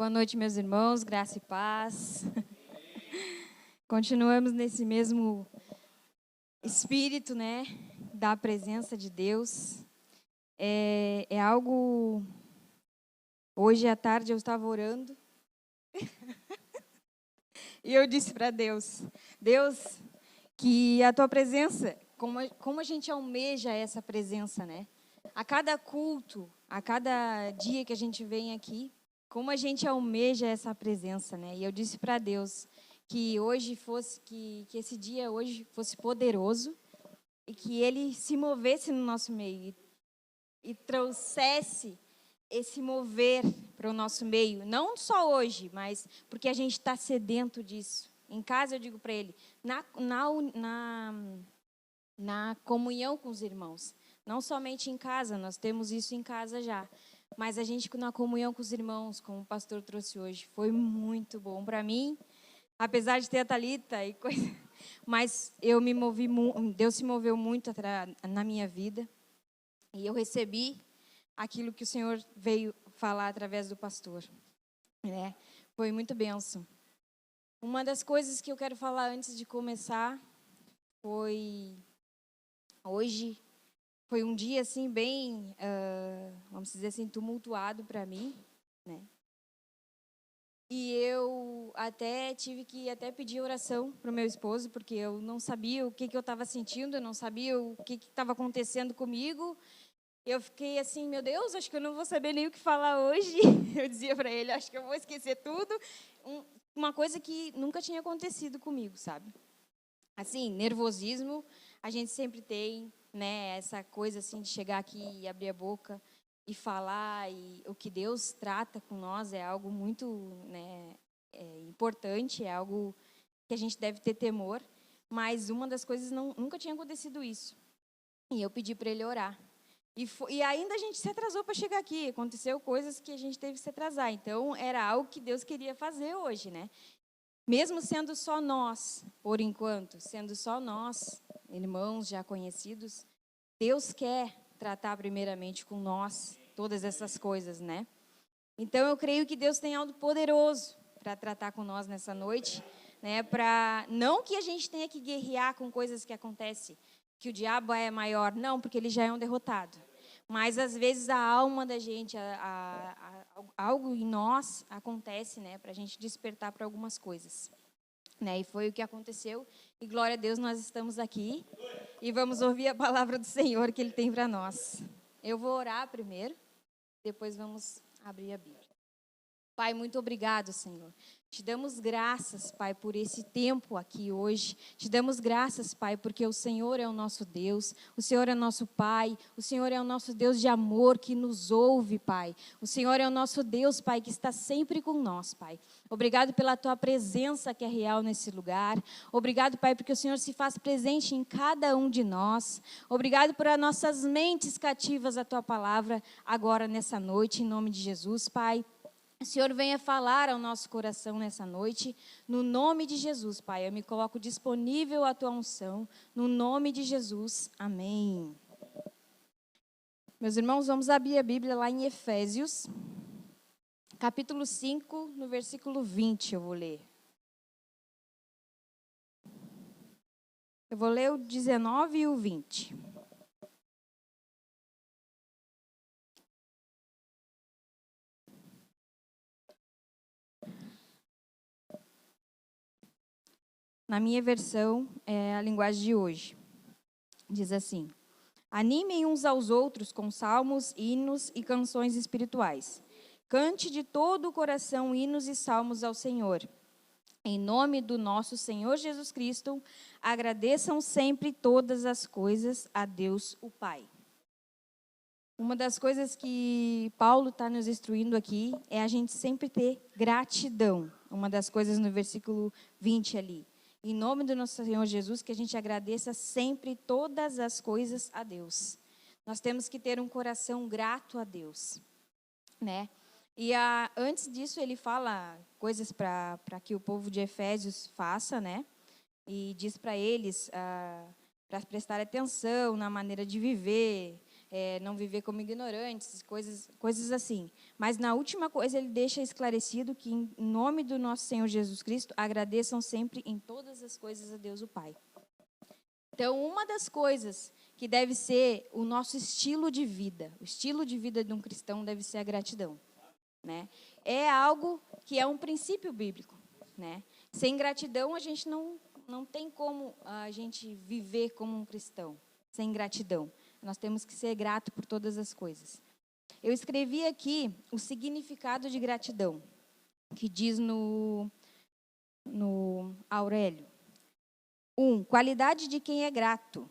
Boa noite, meus irmãos, graça e paz. Continuamos nesse mesmo espírito, né, da presença de Deus. É algo... Hoje à tarde eu estava orando e eu disse para Deus, que a Tua presença, como a gente almeja essa presença, né? A cada culto, a cada dia que a gente vem aqui, como a gente almeja essa presença, né? E eu disse para Deus que hoje fosse, que esse dia hoje fosse poderoso e que Ele se movesse no nosso meio e trouxesse esse mover para o nosso meio, não só hoje, mas porque a gente está sedento disso. Em casa eu digo para Ele, na comunhão com os irmãos, não somente em casa, nós temos isso em casa já, mas a gente na comunhão com os irmãos, como o pastor trouxe hoje, foi muito bom para mim, apesar de ter a Thalita e coisa, mas Deus se moveu muito na minha vida e eu recebi aquilo que o Senhor veio falar através do pastor, né? Foi muito bênção. Uma das coisas que eu quero falar antes de começar foi hoje. Foi um dia, assim, bem, vamos dizer assim, tumultuado para mim, né? E eu até tive que pedir oração para o meu esposo, porque eu não sabia o que eu estava sentindo, eu não sabia o que estava acontecendo comigo. Eu fiquei assim, meu Deus, acho que eu não vou saber nem o que falar hoje. Eu dizia para ele, acho que eu vou esquecer tudo. Uma coisa que nunca tinha acontecido comigo, sabe? Assim, nervosismo, a gente sempre tem, né, essa coisa assim de chegar aqui e abrir a boca e falar, e o que Deus trata com nós é algo muito, né, importante, é algo que a gente deve ter temor, mas uma das coisas nunca tinha acontecido isso. E eu pedi para ele orar. E ainda a gente se atrasou para chegar aqui, aconteceu coisas que a gente teve que se atrasar, então era algo que Deus queria fazer hoje, né? Mesmo sendo só nós, por enquanto, sendo só nós, irmãos já conhecidos, Deus quer tratar primeiramente com nós todas essas coisas, né? Então eu creio que Deus tem algo poderoso para tratar com nós nessa noite, né? Para não que a gente tenha que guerrear com coisas que acontecem, que o diabo é maior, não, porque ele já é um derrotado. Mas às vezes a alma da gente, algo em nós acontece, né, para a gente despertar para algumas coisas, né? E foi o que aconteceu. E glória a Deus, nós estamos aqui e vamos ouvir a palavra do Senhor que Ele tem para nós. Eu vou orar primeiro, depois vamos abrir a Bíblia. Pai, muito obrigado, Senhor. Te damos graças, Pai, por esse tempo aqui hoje. Te damos graças, Pai, porque o Senhor é o nosso Deus, o Senhor é o nosso Pai, o Senhor é o nosso Deus de amor que nos ouve, Pai. O Senhor é o nosso Deus, Pai, que está sempre com nós, Pai. Obrigado pela Tua presença que é real nesse lugar. Obrigado, Pai, porque o Senhor se faz presente em cada um de nós. Obrigado por as nossas mentes cativas à Tua palavra agora nessa noite, em nome de Jesus, Pai. O Senhor venha falar ao nosso coração nessa noite, no nome de Jesus, Pai. Eu me coloco disponível à Tua unção, no nome de Jesus. Amém. Meus irmãos, vamos abrir a Bíblia lá em Efésios, capítulo 5, no versículo 20, eu vou ler. Eu vou ler o 19 e o 20. Na minha versão, é a linguagem de hoje. Diz assim: animem uns aos outros com salmos, hinos e canções espirituais. Cante de todo o coração hinos e salmos ao Senhor. Em nome do nosso Senhor Jesus Cristo, agradeçam sempre todas as coisas a Deus, o Pai. Uma das coisas que Paulo está nos instruindo aqui é a gente sempre ter gratidão. Uma das coisas no versículo 20 ali. Em nome do nosso Senhor Jesus, que a gente agradeça sempre todas as coisas a Deus. Nós temos que ter um coração grato a Deus, né? E antes disso ele fala coisas para que o povo de Efésios faça, né? E diz para eles para prestar atenção na maneira de viver, não viver como ignorantes, coisas assim. Mas, na última coisa, ele deixa esclarecido que, em nome do nosso Senhor Jesus Cristo, agradeçam sempre em todas as coisas a Deus o Pai. Então, uma das coisas que deve ser o nosso estilo de vida, o estilo de vida de um cristão deve ser a gratidão, né? É algo que é um princípio bíblico, né? Sem gratidão, a gente não tem como a gente viver como um cristão, sem gratidão. Nós temos que ser grato por todas as coisas. Eu escrevi aqui o significado de gratidão, que diz no Aurélio. 1. Qualidade de quem é grato.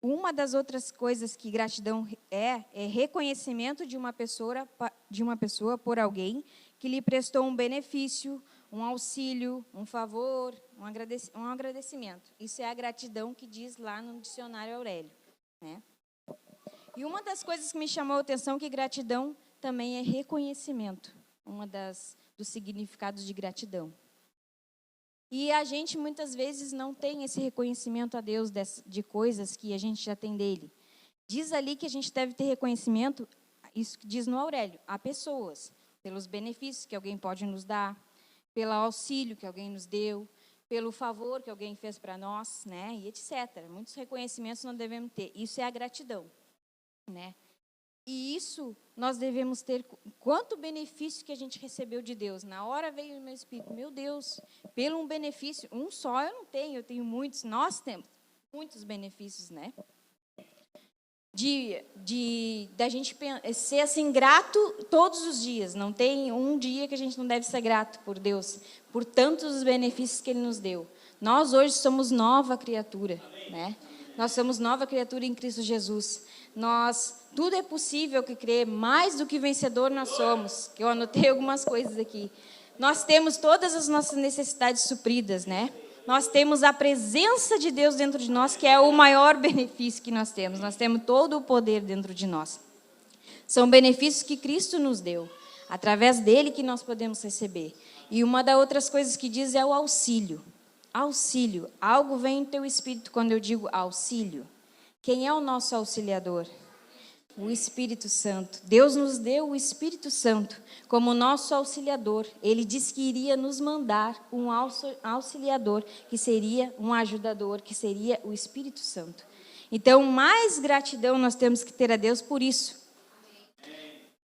Uma das outras coisas que gratidão é reconhecimento de uma pessoa por alguém que lhe prestou um benefício, um auxílio, um favor, um agradecimento. Isso é a gratidão que diz lá no dicionário Aurélio, né? E uma das coisas que me chamou a atenção é que gratidão também é reconhecimento, dos significados de gratidão. E a gente, muitas vezes, não tem esse reconhecimento a Deus de coisas que a gente já tem dele. Diz ali que a gente deve ter reconhecimento, isso que diz no Aurélio, a pessoas, pelos benefícios que alguém pode nos dar, pelo auxílio que alguém nos deu, pelo favor que alguém fez para nós, né, e etc. Muitos reconhecimentos nós devemos ter. Isso é a gratidão, né? E isso nós devemos ter, quanto benefício que a gente recebeu de Deus. Na hora veio o meu espírito, meu Deus, pelo um benefício, um só eu não tenho, eu tenho muitos, nós temos muitos benefícios, né? Da gente ser assim, grato todos os dias. Não tem um dia que a gente não deve ser grato por Deus, por tantos benefícios que Ele nos deu. Nós hoje somos nova criatura, né? Nós somos nova criatura em Cristo Jesus. Tudo é possível que crê, mais do que vencedor nós somos. Eu anotei algumas coisas aqui. Nós temos todas as nossas necessidades supridas, né? Nós temos a presença de Deus dentro de nós, que é o maior benefício que nós temos. Nós temos todo o poder dentro de nós. São benefícios que Cristo nos deu, através dele que nós podemos receber. E uma das outras coisas que diz é o auxílio. Auxílio. Algo vem em teu espírito quando eu digo auxílio. Quem é o nosso auxiliador? O Espírito Santo. Deus nos deu o Espírito Santo como nosso auxiliador. Ele disse que iria nos mandar um auxiliador, que seria um ajudador, que seria o Espírito Santo. Então, mais gratidão nós temos que ter a Deus por isso.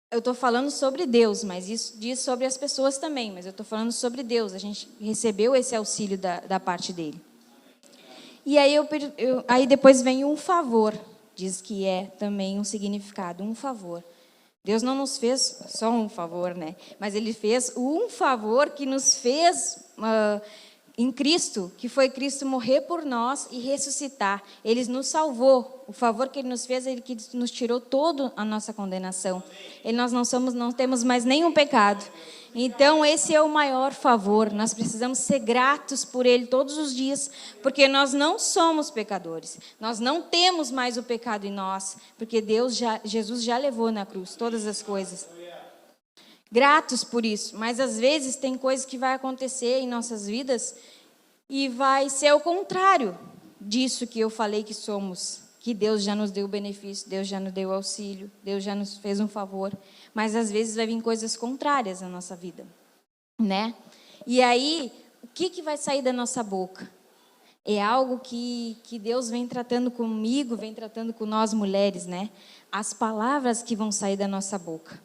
Eu estou falando sobre Deus, mas isso diz sobre as pessoas também, mas eu estou falando sobre Deus. A gente recebeu esse auxílio da parte dele. E aí, aí depois vem um favor. Diz que é também um significado, um favor. Deus não nos fez só um favor, né? Mas Ele fez um favor que nos fez em Cristo, que foi Cristo morrer por nós e ressuscitar. Ele nos salvou. O favor que Ele nos fez, Ele que nos tirou toda a nossa condenação. Nós não temos mais nenhum pecado. Então, esse é o maior favor. Nós precisamos ser gratos por Ele todos os dias, porque nós não somos pecadores. Nós não temos mais o pecado em nós, porque Jesus já levou na cruz todas as coisas. Gratos por isso, mas às vezes tem coisas que vai acontecer em nossas vidas e vai ser o contrário disso que eu falei que somos, que Deus já nos deu o benefício, Deus já nos deu o auxílio, Deus já nos fez um favor, mas às vezes vai vir coisas contrárias na nossa vida, né? E aí, o que vai sair da nossa boca? É algo que Deus vem tratando comigo, vem tratando com nós mulheres, né? As palavras que vão sair da nossa boca.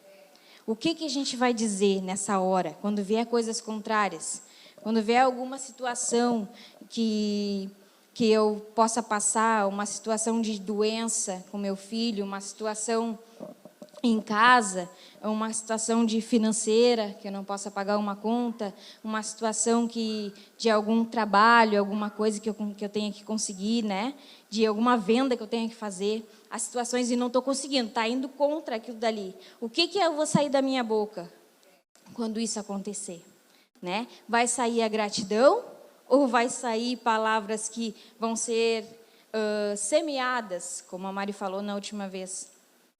O que a gente vai dizer nessa hora, quando vier coisas contrárias? Quando vier alguma situação que eu possa passar, uma situação de doença com meu filho, uma situação em casa, uma situação de financeira, que eu não possa pagar uma conta, uma situação de algum trabalho, alguma coisa que eu tenha que conseguir, né? De alguma venda que eu tenha que fazer, as situações e não estou conseguindo, está indo contra aquilo dali. O que eu vou sair da minha boca quando isso acontecer? Né? Vai sair a gratidão ou vai sair palavras que vão ser semeadas, como a Mari falou na última vez,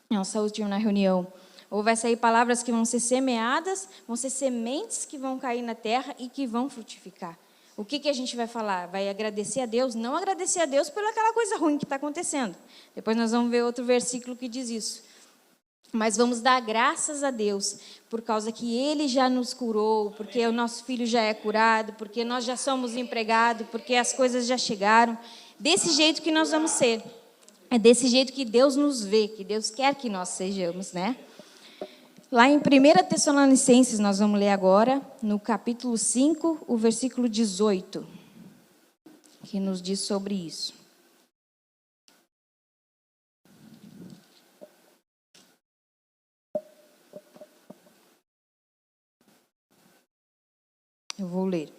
nossa última reunião? Ou vai sair palavras que vão ser semeadas, vão ser sementes que vão cair na terra e que vão frutificar. o que a gente vai falar? Vai agradecer a Deus? Não agradecer a Deus pela aquela coisa ruim que está acontecendo. Depois nós vamos ver outro versículo que diz isso. Mas vamos dar graças a Deus por causa que Ele já nos curou, porque o nosso filho já é curado, porque nós já somos empregados, porque as coisas já chegaram. Desse jeito que nós vamos ser. É desse jeito que Deus nos vê, que Deus quer que nós sejamos, né? Lá em 1 Tessalonicenses, nós vamos ler agora, no capítulo 5, o versículo 18, que nos diz sobre isso. Eu vou ler.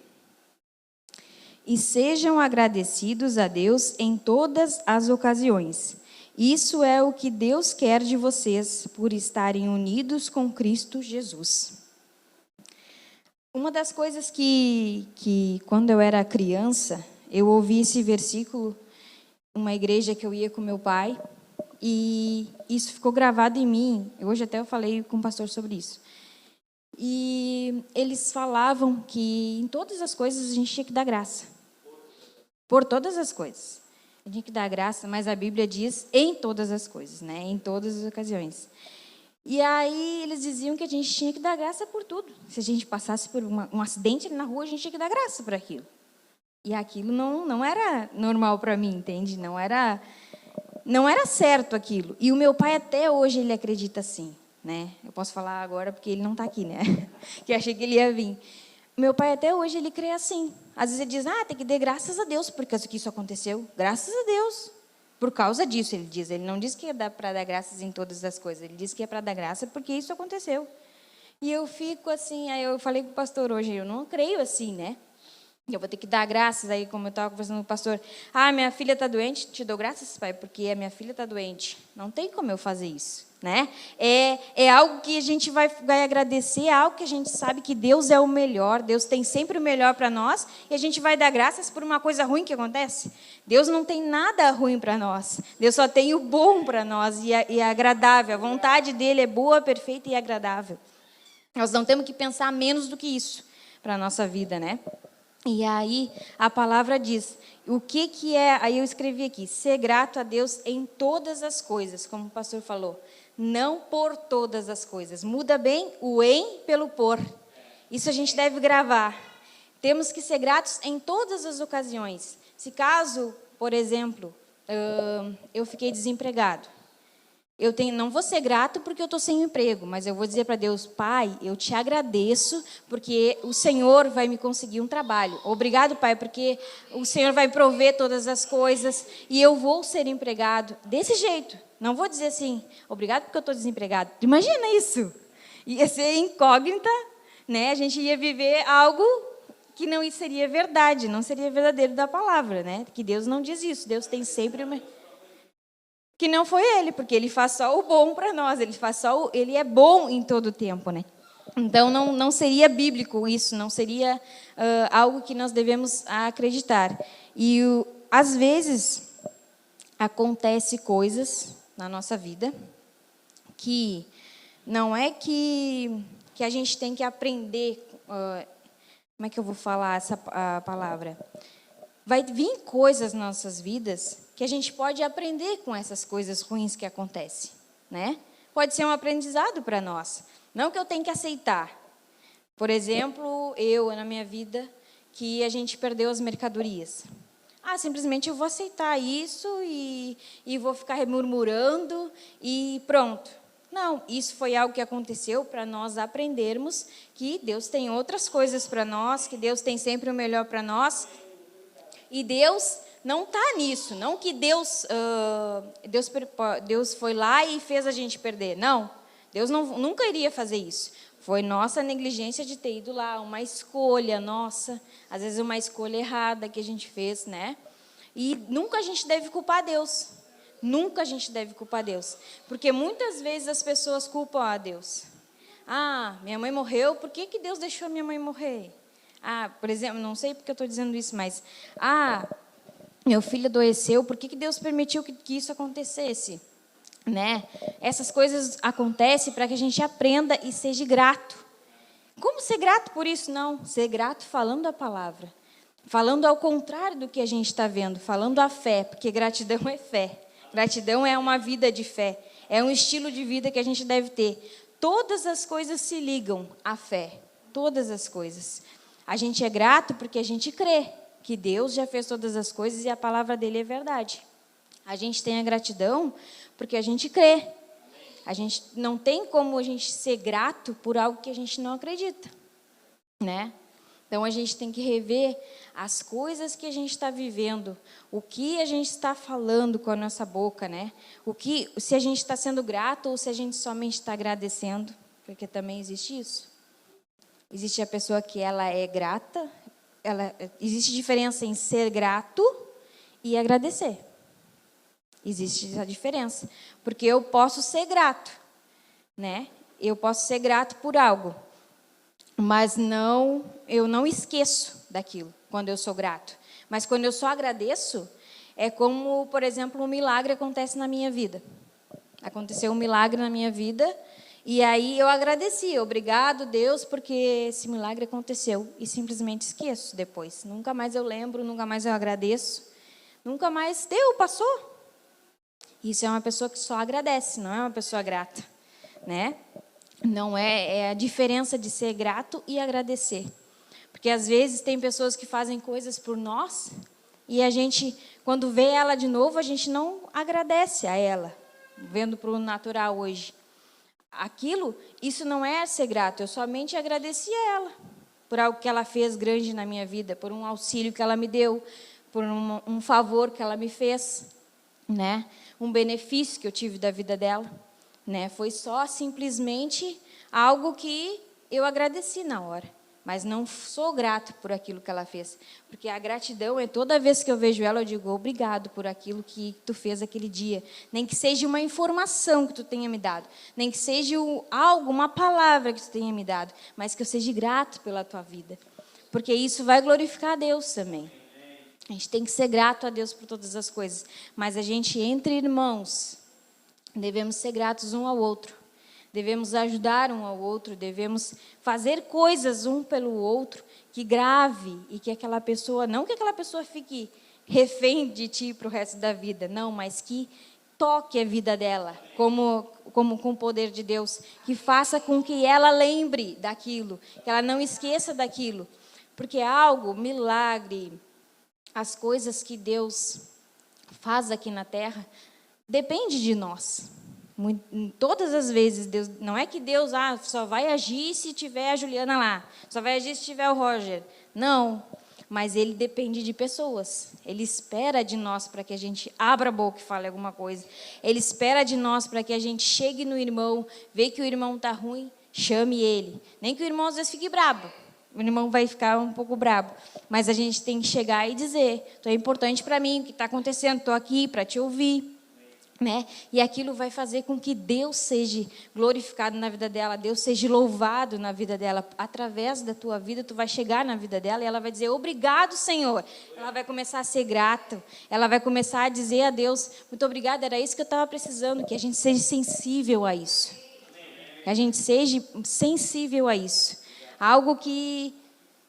E sejam agradecidos a Deus em todas as ocasiões. Isso é o que Deus quer de vocês, por estarem unidos com Cristo Jesus. Uma das coisas que quando eu era criança, eu ouvi esse versículo numa igreja que eu ia com meu pai, e isso ficou gravado em mim. Hoje até eu falei com o pastor sobre isso. E eles falavam que em todas as coisas a gente tinha que dar graça. Por todas as coisas. A gente tem que dar graça, mas a Bíblia diz em todas as coisas, né? Em todas as ocasiões. E aí eles diziam que a gente tinha que dar graça por tudo. Se a gente passasse por um acidente na rua, a gente tinha que dar graça por aquilo. E aquilo não era normal para mim, entende? Não era certo aquilo. E o meu pai até hoje ele acredita assim, né? Eu posso falar agora porque ele não está aqui, né? Que achei que ele ia vir. Meu pai até hoje ele crê assim. Às vezes ele diz, tem que dar graças a Deus por causa que isso aconteceu. Graças a Deus. Por causa disso, ele diz. Ele não diz que é para dar graças em todas as coisas. Ele diz que é para dar graça porque isso aconteceu. E eu fico assim, aí eu falei com o pastor hoje, eu não creio assim, né? Eu vou ter que dar graças, aí como eu estava conversando com o pastor, minha filha está doente, te dou graças, pai, porque a minha filha está doente. Não tem como eu fazer isso, né? É algo que a gente vai agradecer, é algo que a gente sabe que Deus é o melhor, Deus tem sempre o melhor para nós, e a gente vai dar graças por uma coisa ruim que acontece. Deus não tem nada ruim para nós, Deus só tem o bom para nós, e é agradável, a vontade dele é boa, perfeita e agradável. Nós não temos que pensar menos do que isso para a nossa vida, né? E aí a palavra diz, o que é, aí eu escrevi aqui, ser grato a Deus em todas as coisas, como o pastor falou, não por todas as coisas. Muda bem o em pelo por. Isso a gente deve gravar. Temos que ser gratos em todas as ocasiões. Se caso, por exemplo, eu fiquei desempregado, não vou ser grato porque eu estou sem emprego, mas eu vou dizer para Deus, Pai, eu te agradeço porque o Senhor vai me conseguir um trabalho. Obrigado, Pai, porque o Senhor vai prover todas as coisas e eu vou ser empregado desse jeito. Não vou dizer assim, obrigado porque eu estou desempregado. Imagina isso. Ia ser incógnita, né? A gente ia viver algo que não seria verdade, não seria verdadeiro da palavra, né? Que Deus não diz isso. Deus tem sempre uma... Que não foi ele, porque ele faz só o bom para nós, ele é bom em todo o tempo, né? Então não seria bíblico isso, não seria algo que nós devemos acreditar. E às vezes acontece coisas na nossa vida que não é que a gente tem que aprender, como é que eu vou falar a palavra? Vai vir coisas nas nossas vidas que a gente pode aprender com essas coisas ruins que acontecem, né? Pode ser um aprendizado para nós. Não que eu tenha que aceitar. Por exemplo, na minha vida, que a gente perdeu as mercadorias. Simplesmente eu vou aceitar isso e vou ficar murmurando e pronto. Não, isso foi algo que aconteceu para nós aprendermos que Deus tem outras coisas para nós, que Deus tem sempre o melhor para nós. E Deus não está nisso, não que Deus foi lá e fez a gente perder. Não, Deus nunca iria fazer isso. Foi nossa negligência de ter ido lá, uma escolha nossa, às vezes uma escolha errada que a gente fez, né? E nunca a gente deve culpar Deus. Nunca a gente deve culpar Deus. Porque muitas vezes as pessoas culpam a Deus. Minha mãe morreu, por que Deus deixou a minha mãe morrer? Por exemplo, não sei porque eu estou dizendo isso, mas... meu filho adoeceu, por que Deus permitiu que isso acontecesse? Né? Essas coisas acontecem para que a gente aprenda e seja grato. Como ser grato por isso? Não, ser grato falando a palavra. falando ao contrário do que a gente está vendo, falando a fé, porque gratidão é fé. Gratidão é uma vida de fé, é um estilo de vida que a gente deve ter. Todas as coisas se ligam à fé, todas as coisas. A gente é grato porque a gente crê que Deus já fez todas as coisas e a palavra dele é verdade. A gente tem a gratidão porque a gente crê. A gente não tem como a gente ser grato por algo que a gente não acredita, né? Então, a gente tem que rever as coisas que a gente está vivendo, o que a gente está falando com a nossa boca, né? Se a gente está sendo grato ou se a gente somente está agradecendo, porque também existe isso. Existe a pessoa que ela é grata, existe diferença em ser grato e agradecer. Existe essa diferença, porque eu posso ser grato, né? Eu posso ser grato por algo, mas eu não esqueço daquilo quando eu sou grato. Mas quando eu só agradeço, é como, por exemplo, um milagre acontece na minha vida. Aconteceu um milagre na minha vida, e aí eu agradeci. Obrigado, Deus, porque esse milagre aconteceu. E simplesmente esqueço depois. Nunca mais eu lembro, nunca mais eu agradeço. Nunca mais passou. Isso é uma pessoa que só agradece, não é uma pessoa grata, né? Não é a diferença de ser grato e agradecer. Porque, às vezes, tem pessoas que fazem coisas por nós e a gente, quando vê ela de novo, a gente não agradece a ela, vendo para o natural hoje. Isso não é ser grato, eu somente agradeci a ela por algo que ela fez grande na minha vida, por um auxílio que ela me deu, por um favor que ela me fez, né? Um benefício que eu tive da vida dela. Né? Foi só simplesmente algo que eu agradeci na hora, mas não sou grato por aquilo que ela fez, porque a gratidão é toda vez que eu vejo ela, eu digo obrigado por aquilo que tu fez aquele dia, nem que seja uma informação que tu tenha me dado, nem que seja algo, uma palavra que tu tenha me dado, mas que eu seja grato pela tua vida, porque isso vai glorificar a Deus também. A gente tem que ser grato a Deus por todas as coisas, mas a gente, entre irmãos, devemos ser gratos um ao outro, devemos ajudar um ao outro, devemos fazer coisas um pelo outro, que grave e que aquela pessoa, não que aquela pessoa fique refém de ti para o resto da vida, não, mas que toque a vida dela, como com o poder de Deus, que faça com que ela lembre daquilo, que ela não esqueça daquilo, porque milagre, as coisas que Deus faz aqui na terra, depende de nós. Todas as vezes, Deus, não é que Deus só vai agir se tiver a Juliana lá, só vai agir se tiver o Roger. Não, mas Ele depende de pessoas. Ele espera de nós para que a gente abra a boca e fale alguma coisa. Ele espera de nós para que a gente chegue no irmão, vê que o irmão está ruim, chame ele. Nem que o irmão às vezes fique brabo. O irmão vai ficar um pouco brabo. Mas a gente tem que chegar e dizer, tu é importante para mim, o que está acontecendo, estou aqui para te ouvir. Né? E aquilo vai fazer com que Deus seja glorificado na vida dela, Deus seja louvado na vida dela. Através da tua vida, tu vai chegar na vida dela e ela vai dizer, obrigado, Senhor. Ela vai começar a ser grata, ela vai começar a dizer a Deus, muito obrigada, era isso que eu estava precisando, que a gente seja sensível a isso. Que a gente seja sensível a isso. Algo que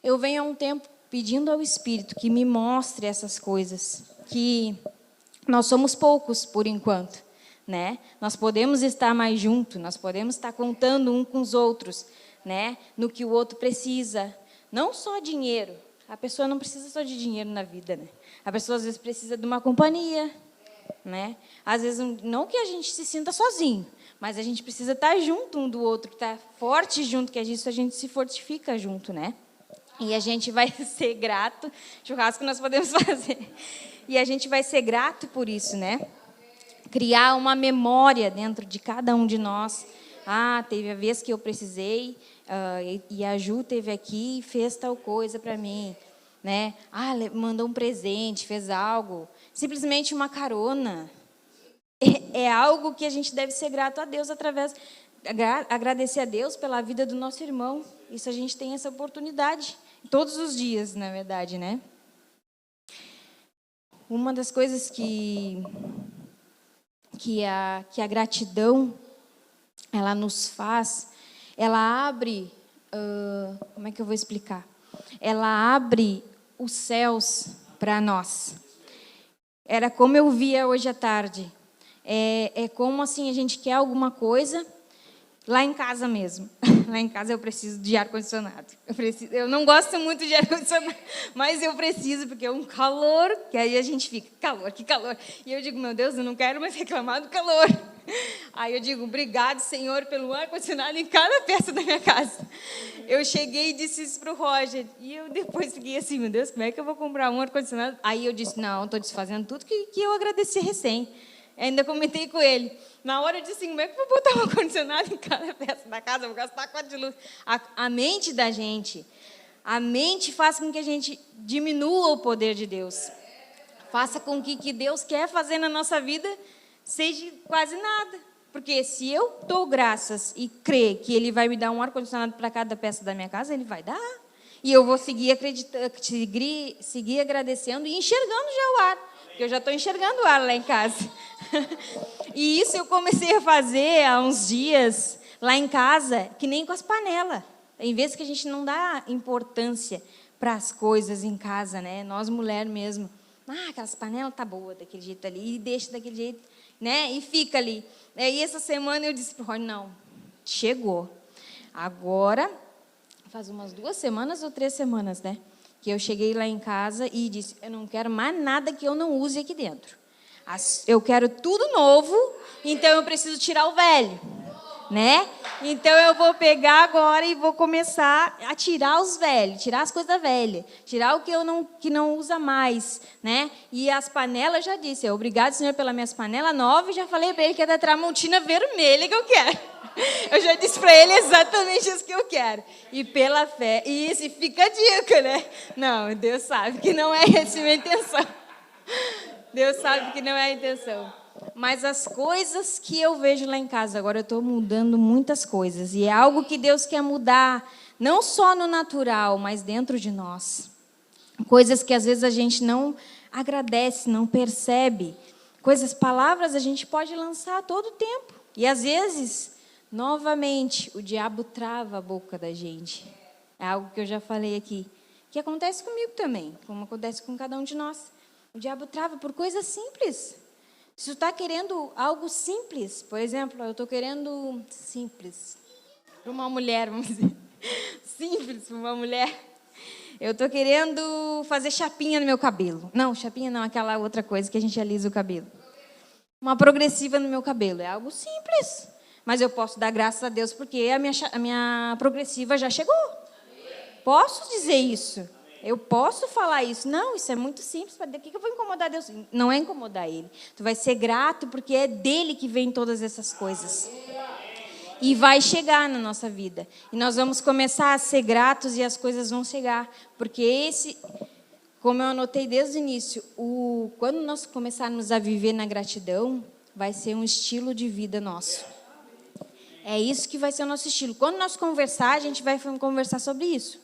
eu venho há um tempo pedindo ao Espírito que me mostre essas coisas, que nós somos poucos por enquanto, né? Nós podemos estar mais juntos, nós podemos estar contando um com os outros, né? No que o outro precisa, não só dinheiro. A pessoa não precisa só de dinheiro na vida, né? A pessoa às vezes precisa de uma companhia, né? Às vezes não que a gente se sinta sozinho, mas a gente precisa estar junto um do outro, estar forte junto, que a gente se fortifica junto, né? E a gente vai ser grato, churrasco nós podemos fazer. E a gente vai ser grato por isso, né? Criar uma memória dentro de cada um de nós. Teve a vez que eu precisei, e a Ju teve aqui e fez tal coisa para mim, né? Mandou um presente, fez algo. Simplesmente uma carona. É algo que a gente deve ser grato a Deus agradecer a Deus pela vida do nosso irmão. Isso a gente tem essa oportunidade todos os dias, na verdade, né? Uma das coisas que a gratidão ela nos faz, ela abre, como é que eu vou explicar? Ela abre os céus para nós. Era como eu via hoje à tarde. É como assim, a gente quer alguma coisa lá em casa mesmo. Lá em casa eu preciso de ar-condicionado. Eu não gosto muito de ar-condicionado, mas eu preciso, porque é um calor, que aí a gente fica, calor, que calor. E eu digo, meu Deus, eu não quero mais reclamar do calor. Aí eu digo, obrigado, Senhor, pelo ar-condicionado em cada peça da minha casa. Eu cheguei e disse isso para o Roger. E eu depois fiquei assim, meu Deus, como é que eu vou comprar um ar-condicionado? Aí eu disse, não, estou desfazendo tudo que eu agradeci recém. Ainda comentei com ele. Na hora eu disse assim, como é que eu vou botar um ar-condicionado em cada peça da casa? Eu vou gastar quanto de luz? A mente da gente, a mente faz com que a gente diminua o poder de Deus. Faça com que Deus quer fazer na nossa vida seja quase nada. Porque se eu dou graças e crer que Ele vai me dar um ar-condicionado para cada peça da minha casa, Ele vai dar. E eu vou seguir agradecendo e enxergando já o ar. Porque eu já estou enxergando o ar lá em casa. E isso eu comecei a fazer há uns dias lá em casa, que nem com as panelas. Em vez que a gente não dá importância para as coisas em casa, né? Nós, mulher mesmo. Aquelas panelas tá boa daquele jeito ali, e deixa daquele jeito, né? E fica ali. E essa semana eu disse para o Rony, não, chegou. Agora, faz umas 2 semanas ou 3 semanas, né? Que eu cheguei lá em casa e disse, eu não quero mais nada que eu não use aqui dentro. Eu quero tudo novo, então eu preciso tirar o velho, né? Então eu vou pegar agora e vou começar a tirar os velhos, tirar as coisas velhas, tirar o que não usa mais, né? E as panelas, já disse, obrigado, Senhor, pelas minhas panelas novas, e já falei para ele que é da Tramontina vermelha que eu quero. Eu já disse para ele exatamente isso que eu quero. E pela fé, e isso fica a dica, né? Não, Deus sabe que não é essa a minha intenção. Deus sabe que não é a intenção. Mas as coisas que eu vejo lá em casa, agora eu estou mudando muitas coisas. E é algo que Deus quer mudar, não só no natural, mas dentro de nós. Coisas que às vezes a gente não agradece, não percebe. Palavras a gente pode lançar a todo tempo. E às vezes, novamente, o diabo trava a boca da gente. É algo que eu já falei aqui. Que acontece comigo também, como acontece com cada um de nós. O diabo trava por coisas simples. Se tu está querendo algo simples, por exemplo, eu estou querendo simples para uma mulher, vamos dizer. Simples para uma mulher. Eu estou querendo fazer chapinha no meu cabelo. Não, chapinha não, aquela outra coisa que a gente alisa o cabelo. Uma progressiva no meu cabelo. É algo simples. Mas eu posso dar graças a Deus porque a minha progressiva já chegou. Posso dizer isso. Eu posso falar isso. Não, isso é muito simples. Para que eu vou incomodar Deus? Não é incomodar Ele. Tu vai ser grato porque é dele que vem todas essas coisas. E vai chegar na nossa vida. E nós vamos começar a ser gratos e as coisas vão chegar. Porque como eu anotei desde o início, quando nós começarmos a viver na gratidão, vai ser um estilo de vida nosso. É isso que vai ser o nosso estilo. Quando nós conversar, a gente vai conversar sobre isso.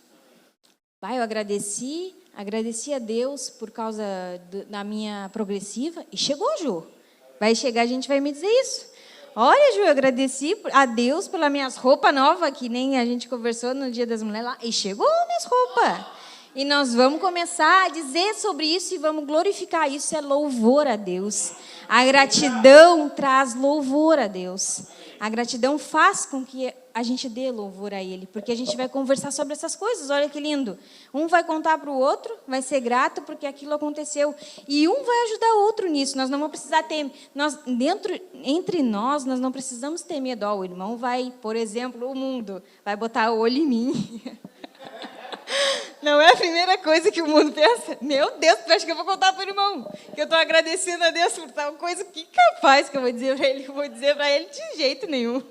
Pai, eu agradeci a Deus por causa da minha progressiva. E chegou, Ju. Vai chegar, a gente vai me dizer isso. Olha, Ju, eu agradeci a Deus pelas minhas roupas novas, que nem a gente conversou no Dia das Mulheres lá. E chegou minhas roupas. E nós vamos começar a dizer sobre isso e vamos glorificar. Isso é louvor a Deus. A gratidão traz louvor a Deus. A gratidão faz com que a gente dê louvor a Ele, porque a gente vai conversar sobre essas coisas. Olha que lindo. Um vai contar para o outro, vai ser grato porque aquilo aconteceu. E um vai ajudar o outro nisso. Nós não vamos precisar ter... Entre nós não precisamos ter medo. O irmão vai, por exemplo, o mundo vai botar o olho em mim. Não é a primeira coisa que o mundo pensa. Meu Deus, tu acha que eu vou contar para o irmão? Que eu estou agradecendo a Deus por tal coisa. Que capaz que eu vou dizer para ele? Eu vou dizer para ele de jeito nenhum.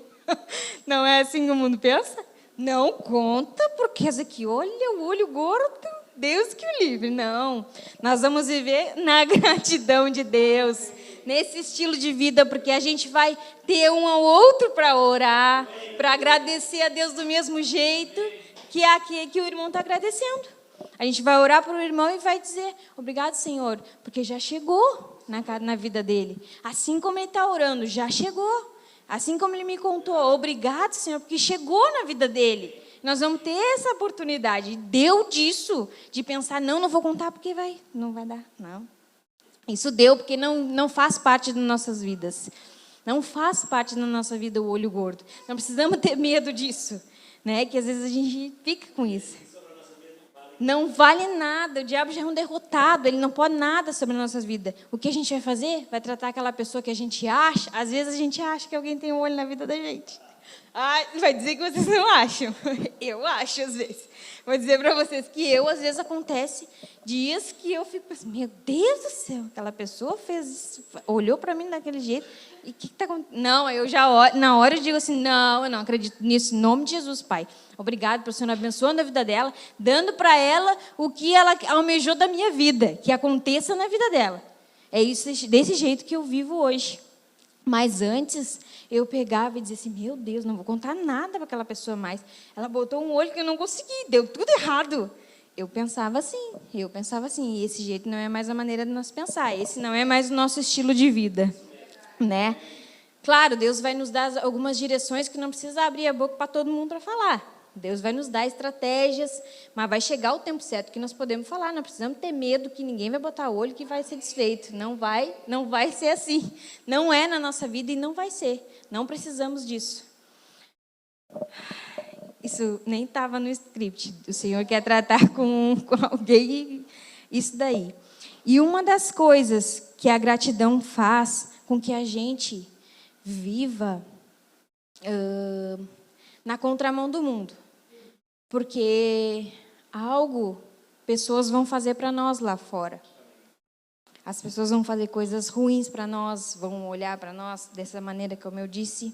Não é assim que o mundo pensa? Não conta, porque essa aqui, olha o olho gordo. Deus que o livre. Não. Nós vamos viver na gratidão de Deus. Nesse estilo de vida, porque a gente vai ter um ao outro para orar, para agradecer a Deus do mesmo jeito que o irmão está agradecendo. A gente vai orar para o irmão e vai dizer, obrigado, Senhor, porque já chegou na vida dele. Assim como ele está orando, já chegou. Assim como ele me contou, obrigado, Senhor, porque chegou na vida dele. Nós vamos ter essa oportunidade. Deu disso, de pensar, não vou contar porque não vai dar. Não. Isso deu porque não faz parte das nossas vidas. Não faz parte da nossa vida o olho gordo. Não precisamos ter medo disso, né? Que às vezes a gente fica com isso. Não vale nada, o diabo já é um derrotado, ele não pode nada sobre a nossa vida. O que a gente vai fazer? Vai tratar aquela pessoa que a gente acha, às vezes a gente acha que alguém tem um olho na vida da gente. Vai dizer que vocês não acham. Eu acho, às vezes. Vou dizer para vocês que às vezes, acontece dias que eu fico pensando, meu Deus do céu, aquela pessoa fez isso, olhou para mim daquele jeito, e o que está acontecendo? Não, eu já, na hora, eu digo assim, não, eu não acredito nisso, em nome de Jesus, Pai. Obrigado por Senhor abençoando a vida dela, dando para ela o que ela almejou da minha vida, que aconteça na vida dela. É isso, desse jeito que eu vivo hoje. Mas antes, eu pegava e dizia assim, meu Deus, não vou contar nada para aquela pessoa mais. Ela botou um olho que eu não consegui, deu tudo errado. Eu pensava assim, e esse jeito não é mais a maneira de nós pensar, esse não é mais o nosso estilo de vida, né? Claro, Deus vai nos dar algumas direções que não precisa abrir a boca para todo mundo para falar. Deus vai nos dar estratégias, mas vai chegar o tempo certo que nós podemos falar. Não precisamos ter medo que ninguém vai botar olho que vai ser desfeito. Não vai ser assim. Não é na nossa vida e não vai ser. Não precisamos disso. Isso nem estava no script. O Senhor quer tratar com alguém isso daí. E uma das coisas que a gratidão faz com que a gente viva na contramão do mundo. Porque pessoas vão fazer para nós lá fora. As pessoas vão fazer coisas ruins para nós, vão olhar para nós dessa maneira, como eu disse.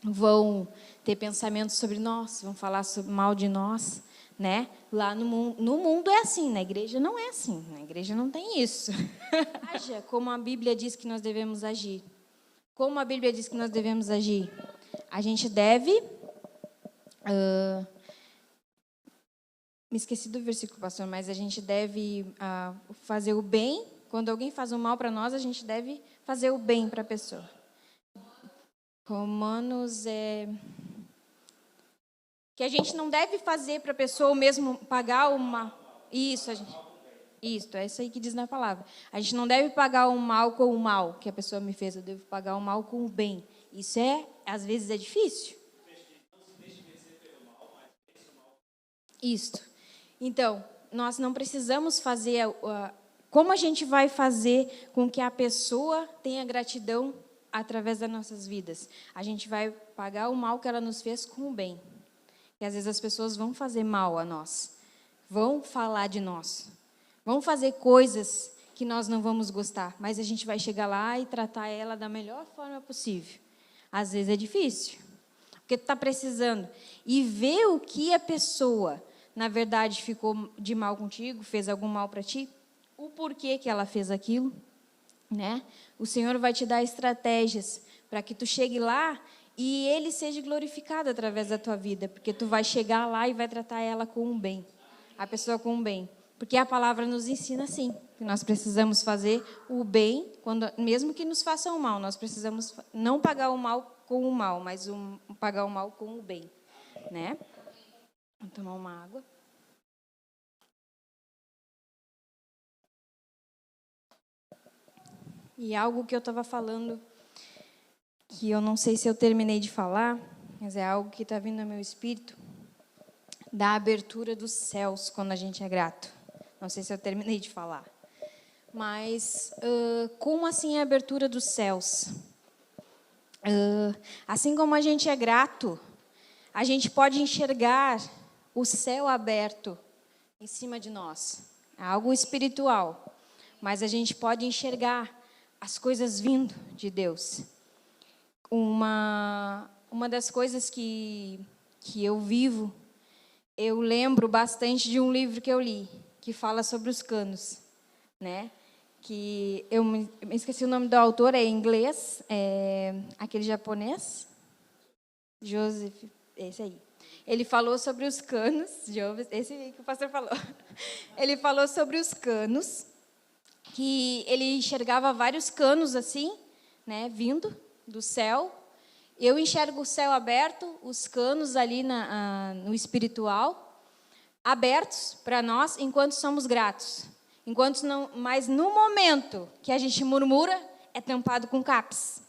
Vão ter pensamentos sobre nós, vão falar mal de nós, né? Lá no mundo é assim, na igreja não é assim. Na igreja não tem isso. Haja como a Bíblia diz que nós devemos agir. Como a Bíblia diz que nós devemos agir? A gente deve... me esqueci do versículo, pastor, mas a gente deve fazer o bem. Quando alguém faz o mal para nós, a gente deve fazer o bem para a pessoa. Romanos que a gente não deve fazer para a pessoa o mesmo, pagar uma... Isso, é isso aí que diz na palavra. A gente não deve pagar o mal com o mal que a pessoa me fez, eu devo pagar o mal com o bem. Isso às vezes é difícil. Isso. Então, nós não precisamos fazer... Como a gente vai fazer com que a pessoa tenha gratidão através das nossas vidas? A gente vai pagar o mal que ela nos fez com o bem. E às vezes as pessoas vão fazer mal a nós. Vão falar de nós. Vão fazer coisas que nós não vamos gostar. Mas a gente vai chegar lá e tratar ela da melhor forma possível. Às vezes é difícil. Porque tu está precisando. E ver o que a pessoa... na verdade, ficou de mal contigo, fez algum mal para ti, o porquê que ela fez aquilo, né? O Senhor vai te dar estratégias para que tu chegue lá e Ele seja glorificado através da tua vida, porque tu vai chegar lá e vai tratar ela com um bem, a pessoa com um bem. Porque a palavra nos ensina assim, que nós precisamos fazer o bem, mesmo que nos façam mal, nós precisamos não pagar o mal com o mal, mas pagar o mal com o bem, né? Vou tomar uma água. E algo que eu estava falando, que eu não sei se eu terminei de falar, mas é algo que está vindo ao meu espírito, da abertura dos céus quando a gente é grato. Não sei se eu terminei de falar. Mas, como assim a abertura dos céus? Assim como a gente é grato, a gente pode enxergar o céu aberto em cima de nós. É algo espiritual. Mas a gente pode enxergar as coisas vindo de Deus. Uma das coisas que eu vivo, eu lembro bastante de um livro que eu li, que fala sobre os canos, né? Que eu me esqueci o nome do autor, é em inglês, aquele japonês, Joseph, esse aí. Ele falou sobre os canos, esse aí que o pastor falou. Ele falou sobre os canos, que ele enxergava vários canos assim, né, vindo do céu, Eu enxergo o céu aberto, os canos ali no espiritual, abertos para nós, enquanto somos gratos. Enquanto não, mas no momento que a gente murmura, é tampado com CAPS.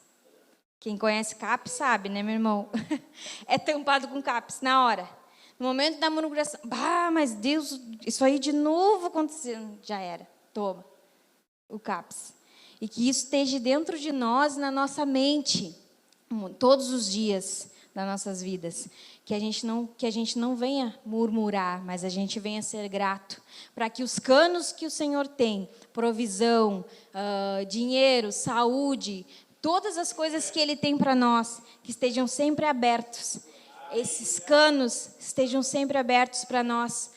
Quem conhece CAPS sabe, né, meu irmão? É tampado com CAPS na hora. No momento da murmuração, mas Deus, isso aí de novo acontecendo, já era, toma, o CAPS. E que isso esteja dentro de nós, na nossa mente, todos os dias das nossas vidas. Que a gente não venha murmurar, mas a gente venha ser grato, para que os canos que o Senhor tem, provisão, dinheiro, saúde, todas as coisas que Ele tem para nós, que estejam sempre abertos. Esses canos estejam sempre abertos para nós,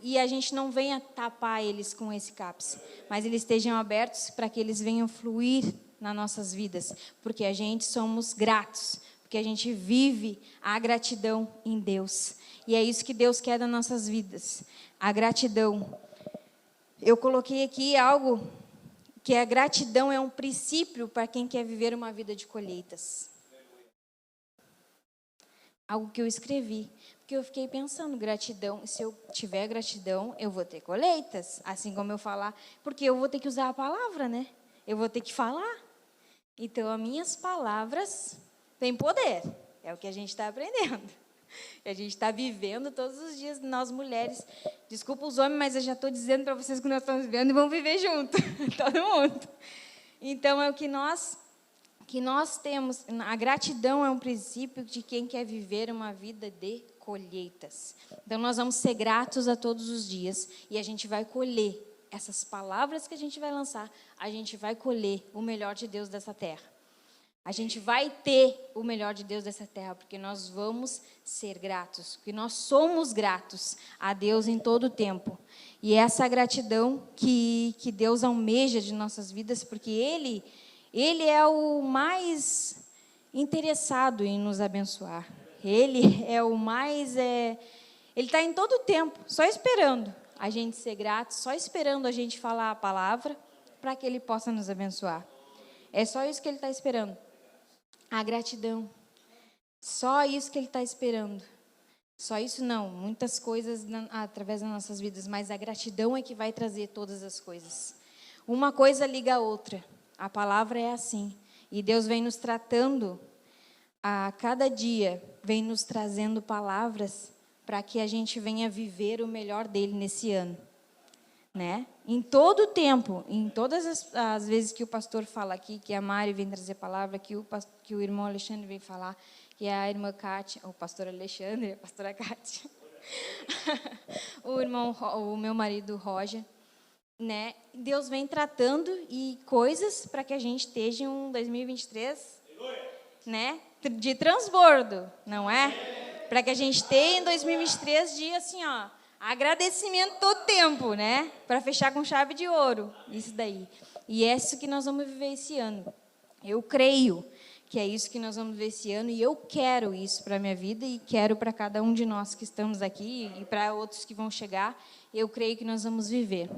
e a gente não venha tapar eles com esse CAPS, mas eles estejam abertos para que eles venham fluir nas nossas vidas, porque a gente somos gratos, porque a gente vive a gratidão em Deus, e é isso que Deus quer das nossas vidas, a gratidão. Eu coloquei aqui algo que a gratidão é um princípio para quem quer viver uma vida de colheitas. Algo que eu escrevi, porque eu fiquei pensando, gratidão, se eu tiver gratidão, eu vou ter colheitas, assim como eu falar, porque eu vou ter que usar a palavra, né? Eu vou ter que falar. Então, as minhas palavras têm poder, é o que a gente está aprendendo. A gente está vivendo todos os dias, nós mulheres, desculpa os homens, mas eu já estou dizendo para vocês que nós estamos vivendo e vamos viver junto, todo mundo. Então, é o que nós temos, a gratidão é um princípio de quem quer viver uma vida de colheitas. Então, nós vamos ser gratos a todos os dias e a gente vai colher essas palavras que a gente vai lançar, a gente vai colher o melhor de Deus dessa terra. A gente vai ter o melhor de Deus dessa terra, porque nós vamos ser gratos, porque nós somos gratos a Deus em todo o tempo. E é essa gratidão que Deus almeja de nossas vidas, porque Ele é o mais interessado em nos abençoar. Ele é o mais... Ele está em todo o tempo, só esperando a gente ser grato, só esperando a gente falar a palavra para que Ele possa nos abençoar. É só isso que Ele está esperando. A gratidão. Só isso que Ele está esperando. Só isso não, muitas coisas através das nossas vidas, mas a gratidão é que vai trazer todas as coisas. Uma coisa liga a outra. A palavra é assim. E Deus vem nos tratando a cada dia, vem nos trazendo palavras para que a gente venha viver o melhor dele nesse ano. Né? Em todo o tempo, em todas as vezes que o pastor fala aqui, que a Mari vem trazer palavra, que o irmão Alexandre vem falar, que a irmã Kátia, o pastor Alexandre, a pastora Kátia, o meu marido Roger, né? Deus vem tratando e coisas para que a gente esteja em um 2023, né? De transbordo, não é? Para que a gente tenha em 2023 de assim, ó, agradecimento todo tempo, né? Para fechar com chave de ouro, isso daí. E é isso que nós vamos viver esse ano. Eu creio que é isso que nós vamos viver esse ano e eu quero isso para a minha vida e quero para cada um de nós que estamos aqui e para outros que vão chegar. Eu creio que nós vamos viver.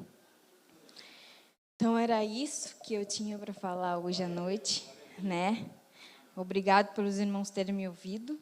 Então, era isso que eu tinha para falar hoje à noite, né? Obrigado pelos irmãos terem me ouvido.